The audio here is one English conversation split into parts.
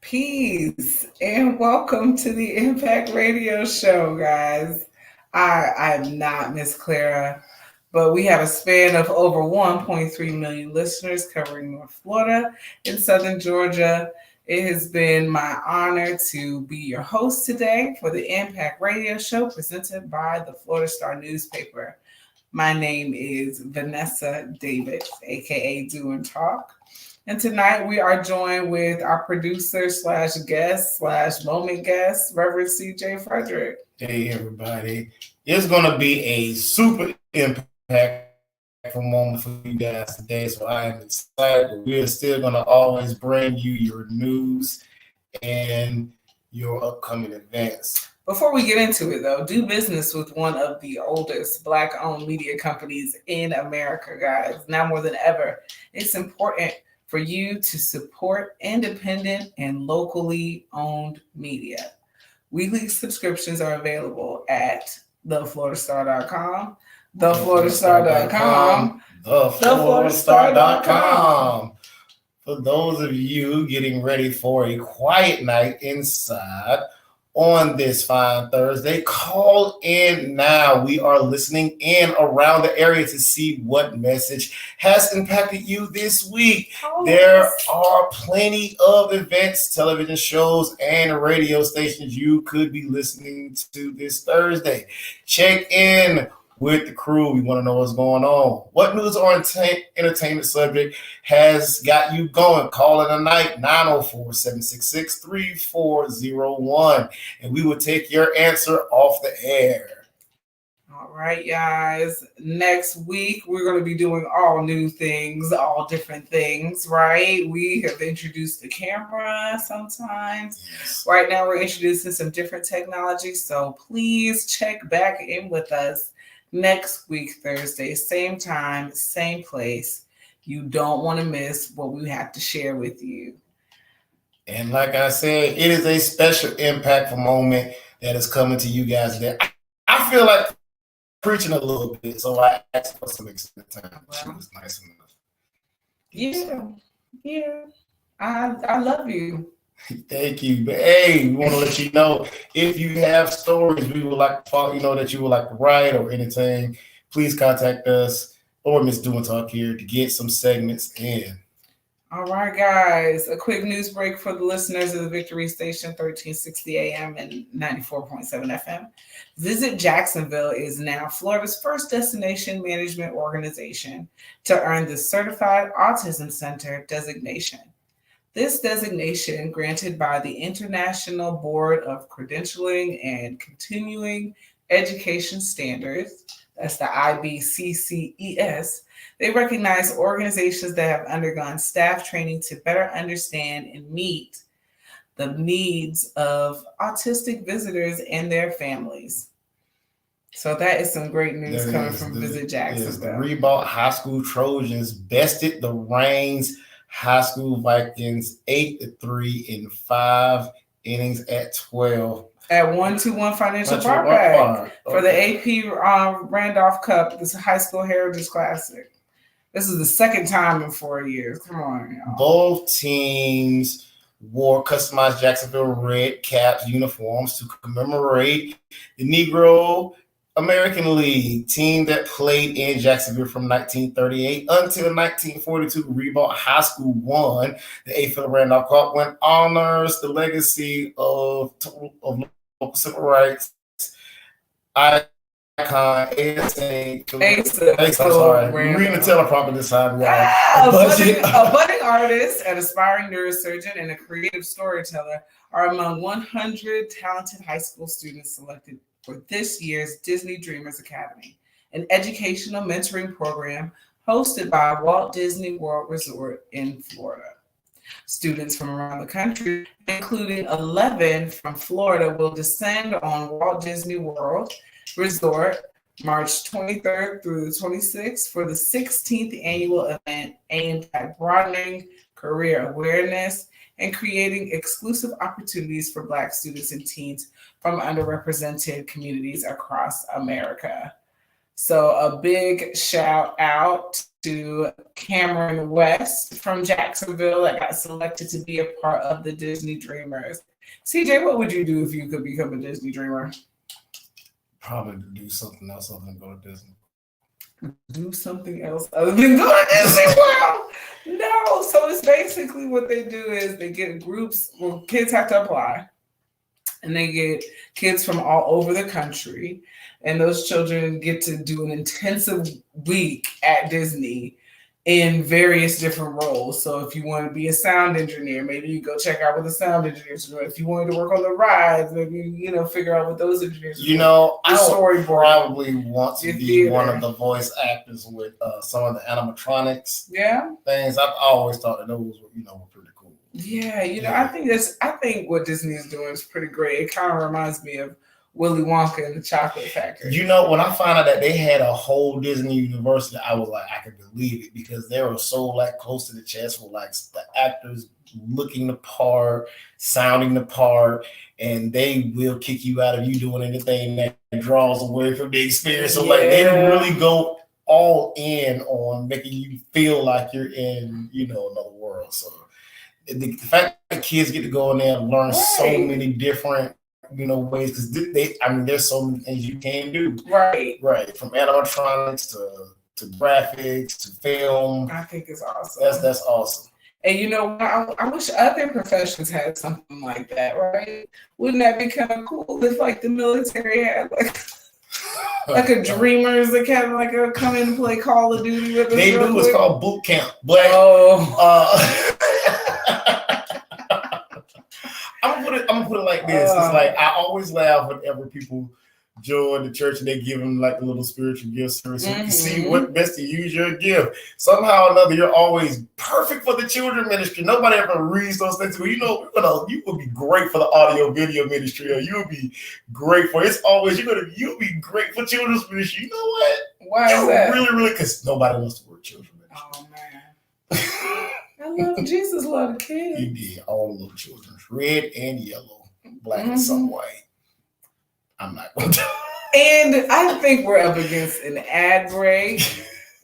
Peace and welcome to the Impact Radio Show, guys. I am not Miss Clara, but we have a span of over 1.3 million listeners covering North Florida and Southern Georgia. It has been my honor to be your host today for the Impact Radio Show presented by the Florida Star newspaper. My name is Vanessa Davis, aka Do and Talk. And tonight we are joined with our producer slash guest slash moment guest, Reverend J Frederick. Hey everybody. It's gonna be a super impactful moment for you guys today. So I am excited. We're still gonna always bring you your news and your upcoming events. Before we get into it though, do business with one of the oldest Black-owned media companies in America, guys. Now more than ever, it's important for you to support independent and locally owned media. Weekly subscriptions are available at thefloridastar.com, thefloridastar.com, thefloridastar.com. For those of you getting ready for a quiet night inside on this fine Thursday, call in now. We are listening in around the area to see what message has impacted you this week. There are plenty of events, television shows, and radio stations you could be listening to this Thursday. Check in with the crew. We want to know what's going on. What news or entertainment subject has got you going? Call in tonight, 904-766-3401, and we will take your answer off the air. All right, guys. Next week, we're going to be doing all new things, all different things, right? We have introduced the camera sometimes. Yes. Right now, we're introducing some different technology, so please check back in with us next week, Thursday, same time, same place. You don't want to miss what we have to share with you. And like I said, it is a special impactful moment that is coming to you guys today. I feel like preaching a little bit, so I asked for some extended time. She was nice enough. Yeah. I love you. Thank you. But hey, we want to let you know if you have stories we would like to talk, that you would like to write or anything, please contact us or Miss Doing Talk here to get some segments in. All right, guys. A quick news break for the listeners of the Victory Station, 1360 AM and 94.7 FM. Visit Jacksonville is now Florida's first destination management organization to earn the Certified Autism Center designation. This designation, granted by the International Board of Credentialing and Continuing Education Standards, that's the IBCCES, they recognize organizations that have undergone staff training to better understand and meet the needs of autistic visitors and their families. So that is some great news coming from Visit Jacksonville. The Ribault High School Trojans bested the Reigns High School Vikings 8-3 in 5 innings at 12. At 121 Financial Park for the AP Randolph Cup. This is a high school heritage classic. This is the second time in 4 years. Come on, y'all. Both teams wore customized Jacksonville red caps uniforms to commemorate the Negro American League team that played in Jacksonville from 1938 until 1942. Ribault High School won the A. Randolph Cup, when honors the legacy of local civil rights icon Asa. Sorry, reading the teleprompter this time, y'all. A budding artist, an aspiring neurosurgeon, and a creative storyteller are among 100 talented high school students selected for this year's Disney Dreamers Academy, an educational mentoring program hosted by Walt Disney World Resort in Florida. Students from around the country, including 11 from Florida, will descend on Walt Disney World Resort March 23rd through the 26th for the 16th annual event aimed at broadening career awareness and creating exclusive opportunities for Black students and teens from underrepresented communities across America. So a big shout out to Cameron West from Jacksonville that got selected to be a part of the Disney Dreamers. CJ, what would you do if you could become a Disney Dreamer? Probably do something else other than go to Disney. Do something else other than go to Disney World? No. So it's basically what they do is they get groups. Well, kids have to apply, and they get kids from all over the country, and those children get to do an intensive week at Disney in various different roles. So if you want to be a sound engineer, maybe you go check out what the sound engineers do. If you wanted to work on the rides, maybe figure out what those engineers do. I would probably want to be one of the voice actors with some of the animatronics. Yeah. Things. I've always thought that those were pretty cool. Yeah, I think what Disney is doing is pretty great. It kind of reminds me of Willy Wonka and the Chocolate Factory. When I found out that they had a whole Disney University, I was like, I could believe it, because they were so close to the chest with the actors looking the part, sounding the part, and they will kick you out of you doing anything that draws away from the experience. So they really go all in on making you feel like you're in another world. So the fact that kids get to go in there and learn so many different ways, because there's so many things you can do. Right. From animatronics to graphics to film. I think it's awesome. That's awesome. And I wish other professions had something like that, right? Wouldn't that be kind of cool if the military had a Dreamers Academy, come in and play Call of Duty with us? They do. It's called boot camp. But I'm gonna put it like this. It's I always laugh whenever people join the church and they give them a little spiritual gift service. So you can see what best to use your gift. Somehow or another, you're always perfect for the children ministry. Nobody ever reads those things. You would be great for the audio video ministry, or you would be great for you'll be great for children's ministry. You know what? Why is that? Really, because nobody wants to work children ministry. Oh man. I love Jesus loved kids. He did. All the little children, red and yellow, black and some white. I'm not going to. And I think we're up against an ad break.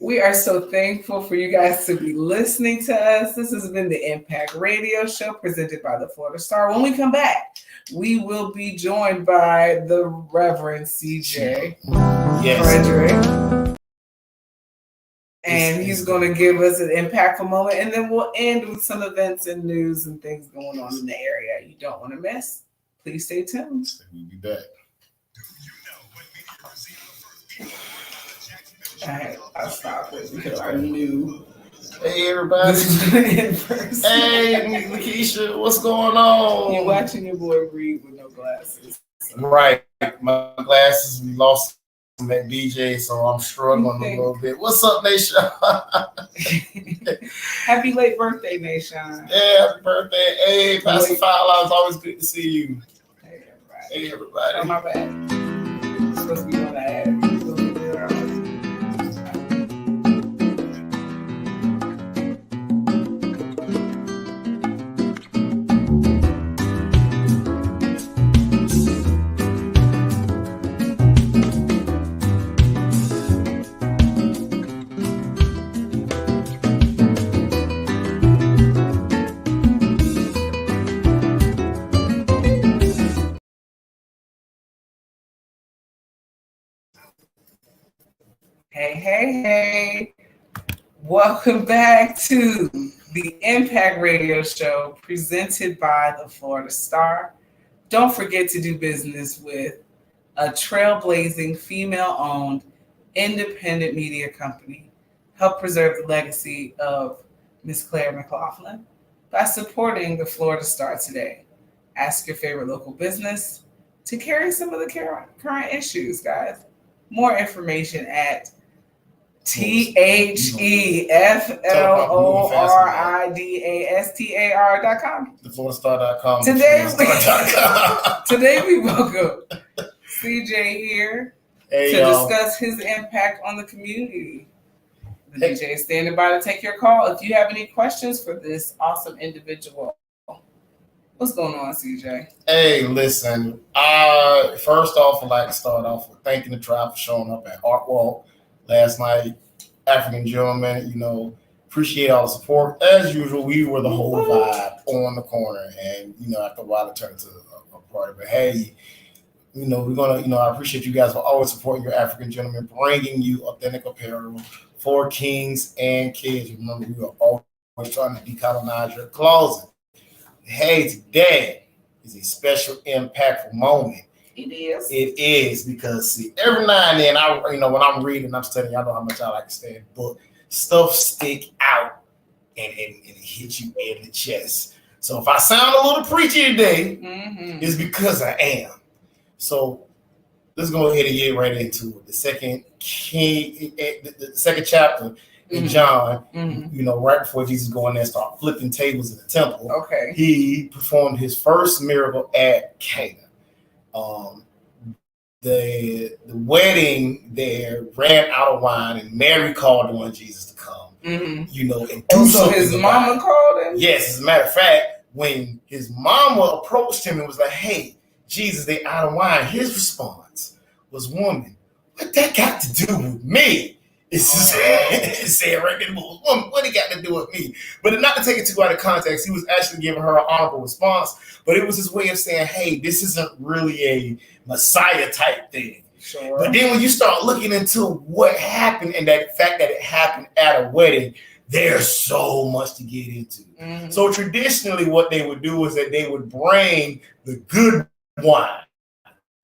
We are so thankful for you guys to be listening to us. This has been the Impact Radio Show presented by the Florida Star. When we come back, we will be joined by the Reverend CJ Frederick. And he's going to give us an impactful moment. And then we'll end with some events and news and things going on in the area you don't want to miss. Please stay tuned. We'll be back. All right, I'll stop it because I knew. Hey, everybody. This is going to end first. Hey, Lakeisha, what's going on? You're watching your boy read with no glasses. Right. My glasses, we lost them at BJ, so I'm struggling a little bit. What's up, Nation? Happy late birthday, Nation. Yeah, happy birthday. Hey, Pastor Fowler, it's always good to see you. Hey, everybody. Oh, my bad. It's supposed to be on the ad. Hey. Welcome back to the Impact Radio Show presented by the Florida Star. Don't forget to do business with a trailblazing, female-owned, independent media company. Help preserve the legacy of Miss Claire McLaughlin by supporting the Florida Star today. Ask your favorite local business to carry some of the current issues, guys. More information at TheFloridaStar.com. TheFloridaStar.com. Today we welcome CJ here to discuss his impact on the community. The DJ is standing by to take your call if you have any questions for this awesome individual. What's going on, CJ? Hey, listen. First off, I'd like to start off with thanking the tribe for showing up at Art Walk last night. African gentlemen, appreciate all the support. As usual, we were the whole vibe on the corner, and after a while it turned into a party. But hey, we're gonna, I appreciate you guys for always supporting your African gentlemen, bringing you authentic apparel for kings and kids. Remember, we are always trying to decolonize your closet. Hey, today is a special, impactful moment. It is. It is because see, every now and then, when I'm reading, I'm studying. I know how much I like to study, but stuff stick out and it hits you in the chest. So if I sound a little preachy today, it's because I am. So let's go ahead and get right into it. The second chapter in John, right before Jesus go in there and start flipping tables in the temple. Okay. He performed his first miracle at Cana. The wedding there ran out of wine, and Mary called on Jesus to come. And do so something. His mama called him? Yes, as a matter of fact, when his mama approached him and was like, "Hey, Jesus, they out of wine," his response was, "Woman, what that got to do with me?" It said right there, "Woman, what it got to do with me?" But not to take it too out of context, he was actually giving her an honorable response. But it was his way of saying, "Hey, this isn't really a Messiah type thing." Sure. But then when you start looking into what happened and that fact that it happened at a wedding, there's so much to get into. So traditionally, what they would do is that they would bring the good wine,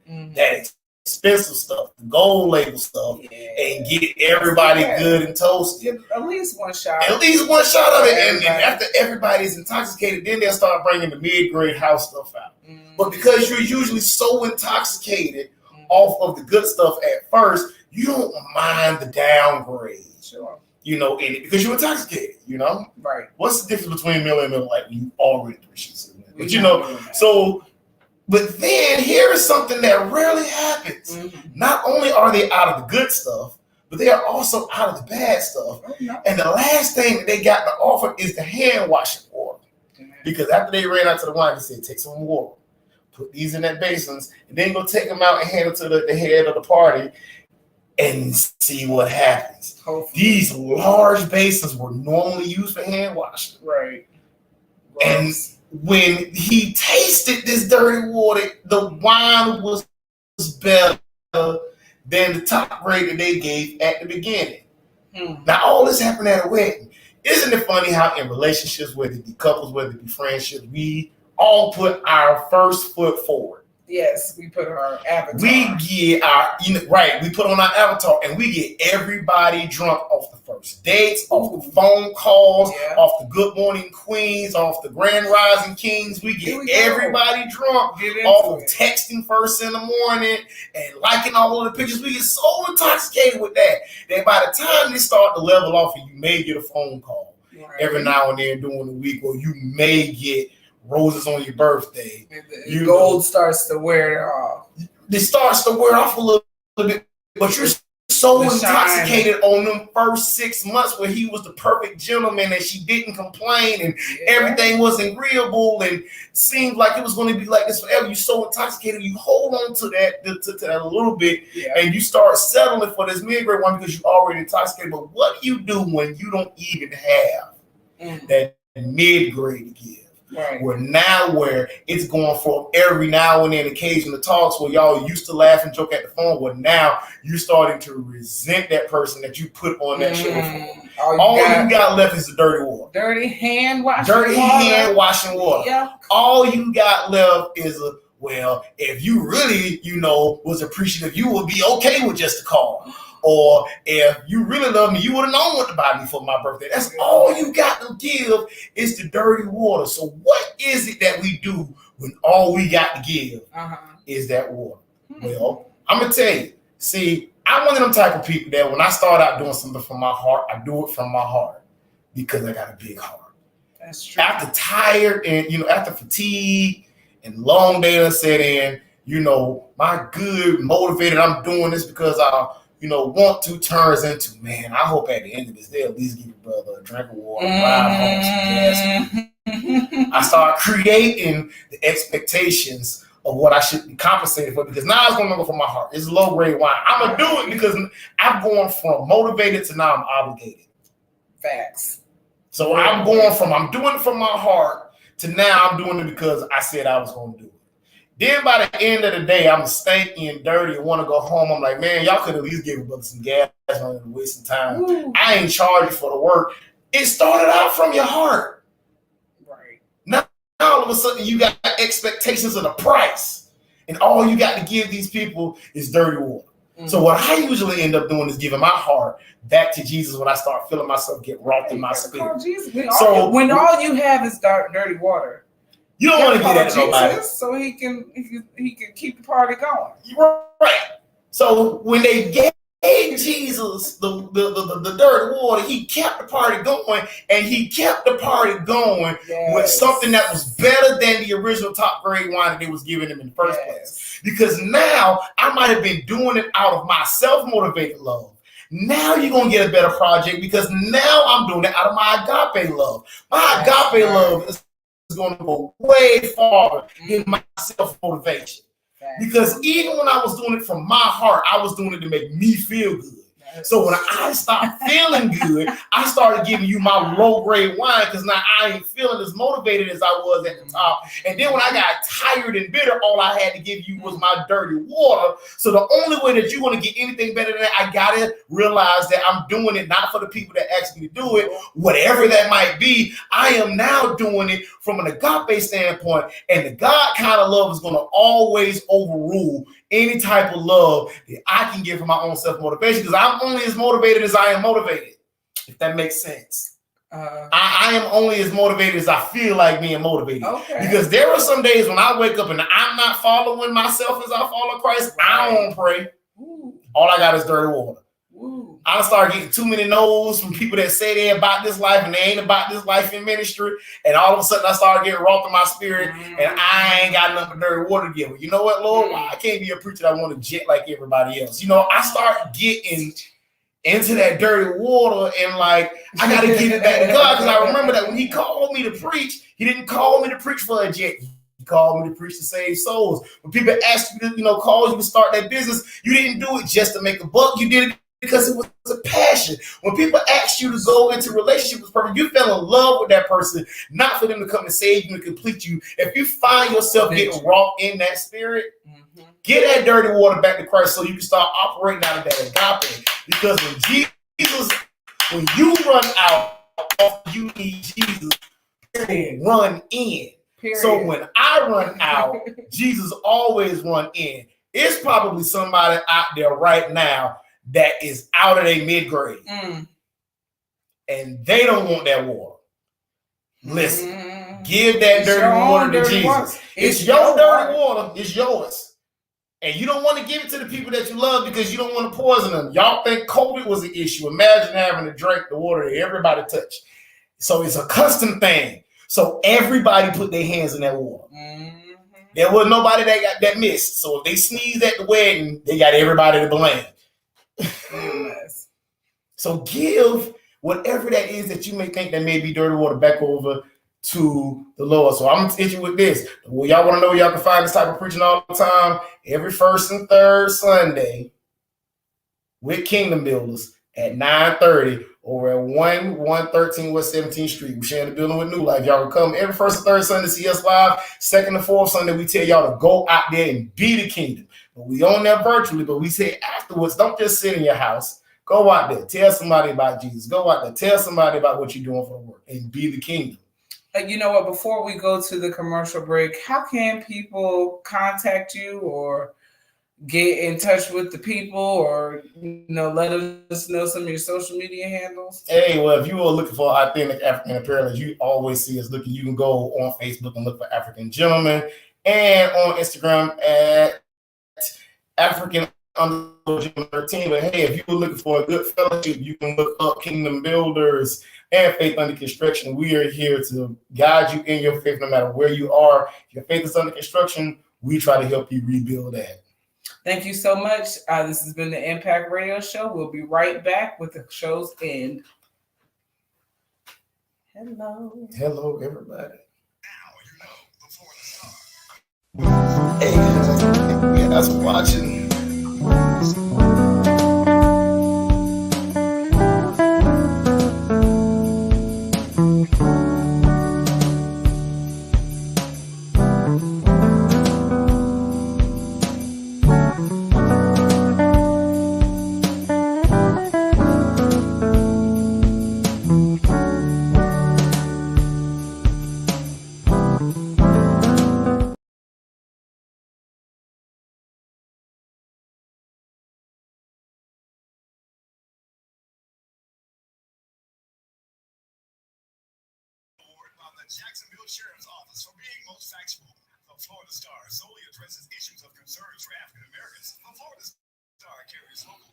that expensive stuff, the gold label stuff, and get everybody good and toasted. At least one shot. At least one shot of it. And after everybody's intoxicated, then they'll start bringing the mid-grade house stuff out. But because you're usually so intoxicated off of the good stuff at first, you don't mind the downgrade. Sure. In it because you're intoxicated, Right. What's the difference between Miller and Miller Lite? You already appreciate it. But so but then here is something that rarely happens. Not only are they out of the good stuff, but they are also out of the bad stuff. And the last thing that they got to offer is the hand washing water. Because after they ran out to the wine, they said, "Take some water, put these in that basins, and then go take them out and hand them to the head of the party and see what happens." Hopefully. These large basins were normally used for hand washing. Right. And when he tasted this dirty water, the wine was better than the top grade that they gave at the beginning. Now, all this happened at a wedding. Isn't it funny how in relationships, whether it be couples, whether it be friendships, we all put our first foot forward. Yes, we put our avatar. We get we put on our avatar and we get everybody drunk off the first dates, off the phone calls, off the Good Morning Queens, off the Grand Rising Kings. We get everybody drunk off of texting first in the morning and liking all of the pictures. We get so intoxicated with that by the time they start to level off, and you may get a phone call every now and then during the week, or you may get roses on your birthday. The gold starts to wear off. It starts to wear off a little bit, but you're so intoxicated on them first 6 months where he was the perfect gentleman and she didn't complain and everything was agreeable and seemed like it was going to be like this forever. You're so intoxicated, you hold on to that a little bit and you start settling for this mid-grade one because you're already intoxicated. But what do you do when you don't even have that mid-grade to give? Right. Where it's going from every now and then occasional talks where y'all used to laugh and joke at the phone, where now you're starting to resent that person that you put on that show for. All you got left is the dirty water. Dirty hand washing water. Yeah. All you got left is if you really, was appreciative, you would be okay with just a call. Or if you really love me, you would have known what to buy me for my birthday. That's all you got to give is the dirty water. So what is it that we do when all we got to give is that water? Well, I'm going to tell you. See, I'm one of them type of people that when I start out doing something from my heart, I do it from my heart because I got a big heart. That's true. After tired and, after fatigue and long day to set in, my good motivated, I'm doing this because want to turns into, man, I hope at the end of this day at least give your brother a drink of water, ride home some gas. I start creating the expectations of what I should be compensated for, because now it's going to go from my heart. It's low grade wine. I'm going to do it because I'm going from motivated to now I'm obligated. Facts. So I'm going from I'm doing it from my heart to now I'm doing it because I said I was going to do it. Then by the end of the day, I'm stanky and dirty and want to go home. I'm like, man, y'all could at least give me some gas money and waste some time. Ooh. I ain't charged for the work. It started out from your heart. Right. Now all of a sudden you got expectations of the price. And all you got to give these people is dirty water. Mm-hmm. So what I usually end up doing is giving my heart back to Jesus when I start feeling myself get wrought in my spirit. So when all you have is dirty water. You don't want to get at nobody, so he can keep the party going. Right. So when they gave Jesus the dirty water, he kept the party going, and he kept the party going with something that was better than the original top grade wine that they was giving him in the first place. Because now I might have been doing it out of my self-motivated love. Now you're going to get a better project because now I'm doing it out of my agape love. My agape love is going to go way farther than my self-motivation. Because even when I was doing it from my heart, I was doing it to make me feel good. So when I stopped feeling good, I started giving you my low-grade wine because now I ain't feeling as motivated as I was at the top. And then when I got tired and bitter, all I had to give you was my dirty water. So the only way that you want to get anything better than that, I got to realize that I'm doing it not for the people that asked me to do it, whatever that might be. I am now doing it from an agape standpoint, and the God kind of love is going to always overrule any type of love that I can give for my own self-motivation, because I'm only as motivated as I am motivated, if that makes sense. I am only as motivated as I feel like being motivated. Okay. Because there are some days when I wake up and I'm not following myself as I follow Christ. I don't pray. Ooh. All I got is dirty water. Ooh. I start getting too many no's from people that say they're about this life and they ain't about this life in ministry. And all of a sudden I start getting wrought in my spirit and I ain't got nothing but dirty water to give. You know what, Lord? I can't be a preacher that want to jet like everybody else. You know, I start getting into that dirty water and like, I got to give it back to God, because I remember that when he called me to preach, he didn't call me to preach for a jet. He called me to preach to save souls. When people asked you to, call you to start that business, you didn't do it just to make a buck. You did it because it was a passion. When people asked you to go into a relationship with person, you fell in love with that person, not for them to come and save you and complete you. If you find yourself getting raw in that spirit, get that dirty water back to Christ so you can start operating out of that agape. Because when you run out, you need Jesus to run in. Period. So when I run out, Jesus always run in. It's probably somebody out there right now that is out of their mid-grade. And they don't want that water. Listen, give that dirty water to Jesus. It's your dirty water. It's yours. And you don't want to give it to the people that you love because you don't want to poison them. Y'all think COVID was an issue. Imagine having to drink the water that everybody touched. So it's a custom thing. So everybody put their hands in that water. There was nobody that missed. So if they sneezed at the wedding, they got everybody to blame. So give whatever that is that you may think that may be dirty water back over to the Lord. So I'm gonna hit you with this. Well, y'all want to know where y'all can find this type of preaching all the time? Every first and third Sunday with Kingdom Builders at 9:30 over at 113 West 17th Street. We're sharing the building with New Life. Y'all can come every first and third Sunday to see us live. Second and fourth Sunday, we tell y'all to go out there and be the kingdom. But we on there virtually, but we say afterwards, don't just sit in your house. Go out there. Tell somebody about Jesus. Go out there. Tell somebody about what you're doing for the work and be the kingdom. You know what? Before we go to the commercial break, how can people contact you or get in touch with the people or, let us know some of your social media handles? Hey, well, if you are looking for authentic African apparel, as you always see us looking, you can go on Facebook and look for African Gentlemen, and on Instagram at African_Gentleman13. But hey, if you're looking for a good fellowship, you can look up Kingdom Builders and Faith Under Construction. We are here to guide you in your faith no matter where you are. If your faith is under construction, we try to help you rebuild that. Thank you so much. This has been the Impact Radio Show. We'll be right back with the show's end. Hello. Hello, everybody. Hey, yeah, that's watching. The Jacksonville Sheriff's Office for being most factual. The Florida Star solely addresses issues of concern for African Americans. The Florida Star carries local,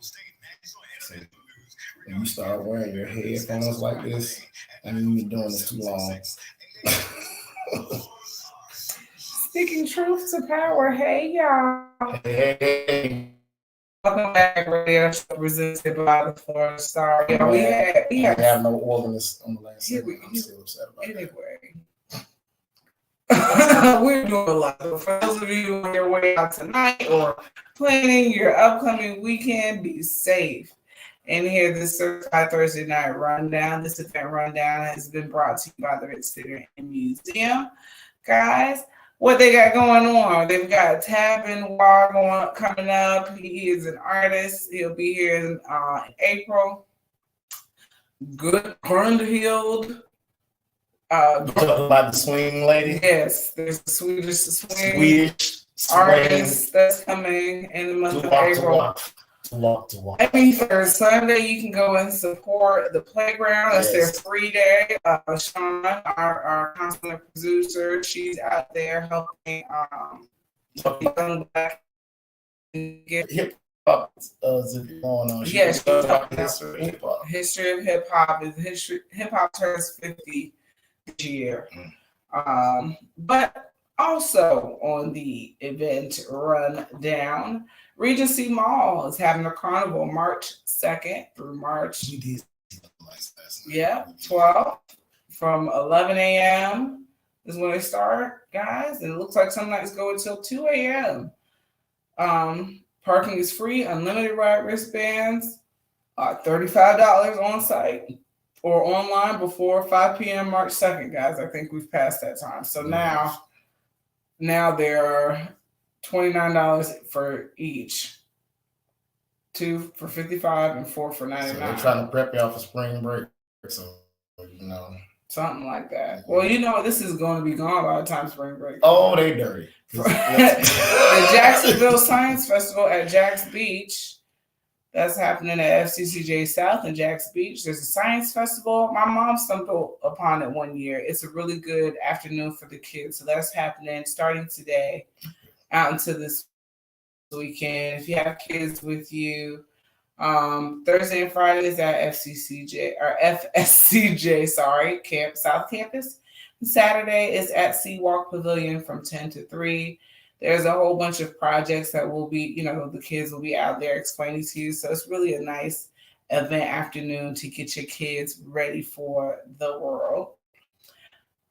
state, national, and international news. When you start wearing your headphones like this, and you've been doing this too long. Speaking truth to power. Hey, y'all. Hey. Welcome back, radio show presented by the Florida Star. Yeah, we have no organist on the last segment. I'm still upset about anyway. We're doing a lot. So for those of you on your way out tonight or planning your upcoming weekend, be safe. And here, this Certified Thursday Night Rundown. This event rundown has been brought to you by the Ritz Theater and Museum. Guys, what they got going on? They've got Tab and Wah coming up. He is an artist. He'll be here in April. Good Grundhild. About the swing lady. Yes, there's a Swedish artist that's coming in the month of April. Every third Sunday, you can go and support the playground. That's their free day. Sean, our consummate producer, she's out there helping young black get hip hop going on. Yes, history of hip hop. Hip hop turns 50 this year. But also on the event rundown, Regency Mall is having a carnival March 2nd through March 12th from 11 a.m. is when they start, guys. And it looks like some nights go until 2 a.m. Parking is free, unlimited ride wristbands, $35 on site or online before 5 p.m. March 2nd, guys. I think we've passed that time. So now there are $29 for each. 2 for $55 and 4 for $99. So they're trying to prep y'all for spring break. So, something like that. Well, this is going to be gone by the time spring break. Oh, they dirty. The Jacksonville Science Festival at Jax Beach. That's happening at FCCJ South in Jax Beach. There's a science festival. My mom stumbled upon it one year. It's a really good afternoon for the kids. So that's happening starting today out into this weekend. If you have kids with you, Thursday and Friday is at FSCJ, South Campus. And Saturday is at Seawalk Pavilion from 10 to 3. There's a whole bunch of projects that will be, the kids will be out there explaining to you. So it's really a nice event afternoon to get your kids ready for the world.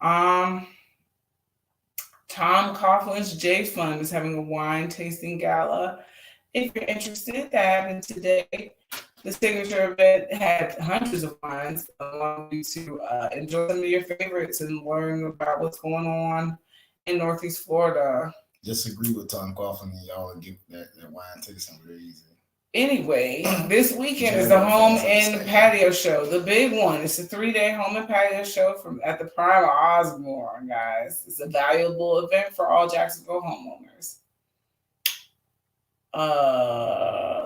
Tom Coughlin's J Fund is having a wine tasting gala. If you're interested, that happened today. The signature event had hundreds of wines allowing you to enjoy some of your favorites and learn about what's going on in Northeast Florida. Just agree with Tom Coughlin and y'all and give that wine tasting very easy. Anyway, this weekend is the Home and Patio Show, the big one. It's a 3-day home and patio show at the Prime Osborne, guys. It's a valuable event for all Jacksonville homeowners.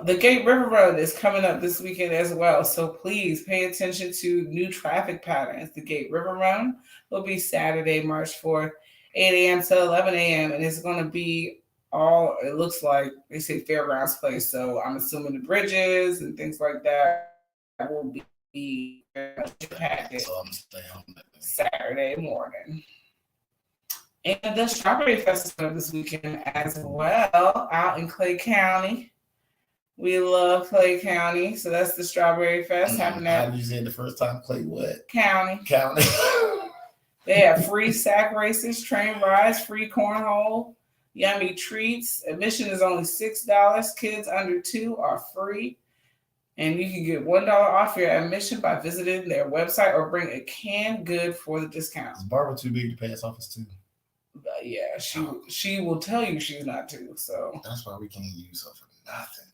The Gate River Run is coming up this weekend as well, so please pay attention to new traffic patterns. The Gate River Run will be Saturday, March 4th, 8 a.m. to 11 a.m. and it's going to be it looks like they say Fairgrounds Place, so I'm assuming the bridges and things like that will be packed Saturday morning. And the Strawberry Festival this weekend as well, out in Clay County. We love Clay County, so that's the Strawberry Fest happening at. How did you say the first time? Clay what? County. They have free sack races, train rides, free cornhole, yummy treats. Admission is only $6. Kids under 2 are free. And you can get $1 off your admission by visiting their website or bring a canned good for the discount. Is Barbara too big to pass office too? But yeah, she will tell you she's not to. So that's why we can't use her for nothing.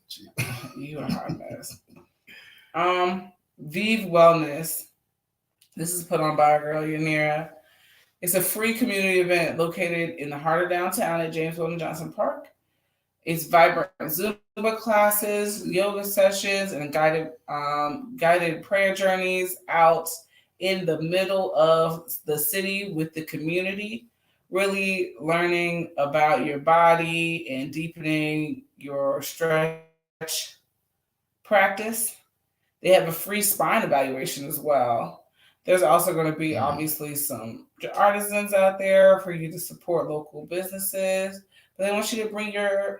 You a hot mess. Vive Wellness. This is put on by our girl Yanira. It's a free community event located in the heart of downtown at James Weldon Johnson Park. It's vibrant Zumba classes, yoga sessions, and guided prayer journeys out in the middle of the city with the community, really learning about your body and deepening your stretch practice. They have a free spine evaluation as well. There's also going to be obviously some artisans out there for you to support local businesses. But they want you to bring your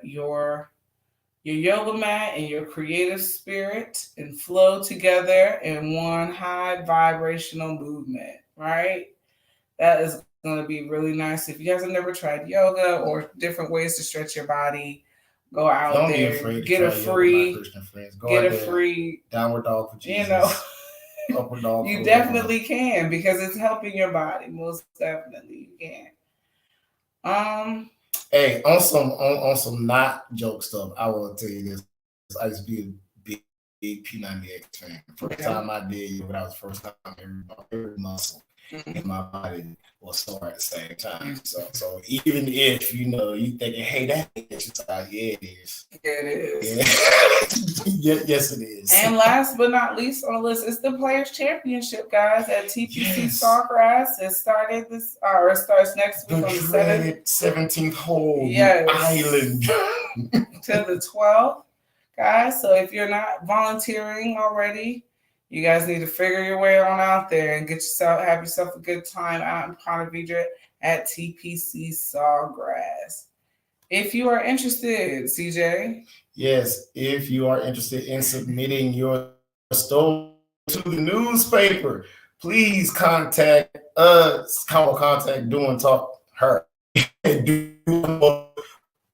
yoga mat and your creative spirit and flow together in one high vibrational movement, right? That is going to be really nice. If you guys have never tried yoga or different ways to stretch your body, go out Don't there, be afraid to get try a free, Christian friends. Go get out a there, free, downward dog for Jesus. Upward dog you for definitely can because it's helping your body. Most definitely you can. Hey, on some not joke stuff, I will tell you this. I used to be a big P90X fan. First time I did, when I was first time, every muscle in my body was sore at the same time. So even if you thinking, hey, that exercise, yeah, it is. It is. Yeah. Yes, it is. And last but not least on the list is the Players Championship, guys, at TPC Sawgrass. It started it starts next week on the 17th hole, yes, island to the 12th, guys. So if you're not volunteering already, you guys need to figure your way on out there and have yourself a good time out in Ponte Vedra at TPC Sawgrass. If you are interested, CJ. Yes, if you are interested in submitting your story to the newspaper, please contact us. Contact Doing Talk her. Doing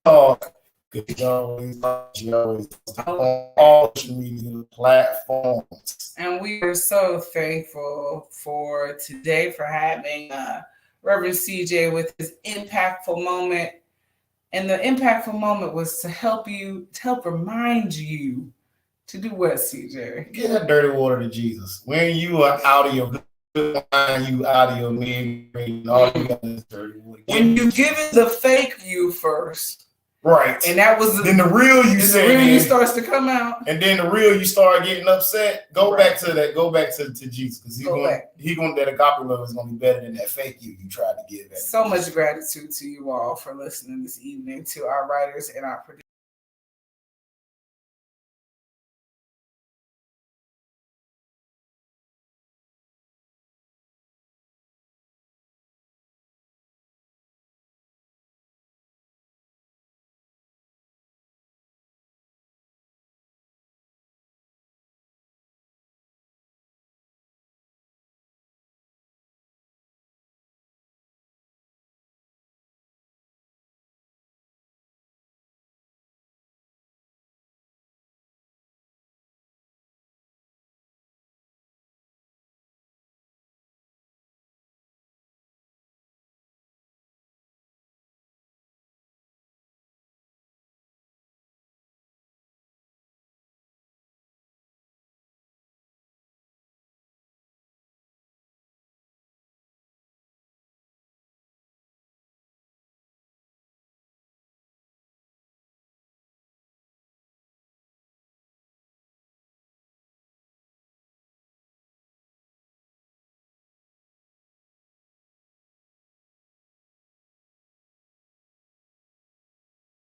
Talk. She always on all social media platforms. And we are so thankful for today for having Reverend CJ with his impactful moment. And the impactful moment was to help remind you to do what, CJ? Get that dirty water to Jesus. When you are out of your mind, you out of your memory, all you got is dirty water. When you give it the fake you first. Right. And that was then the real you the real you starts to come out. And then the real you start getting upset. Go back to that. Go back to Jesus. Because he going that agape love is gonna be better than that fake you tried to give. So much gratitude to you all for listening this evening, to our writers and our producers.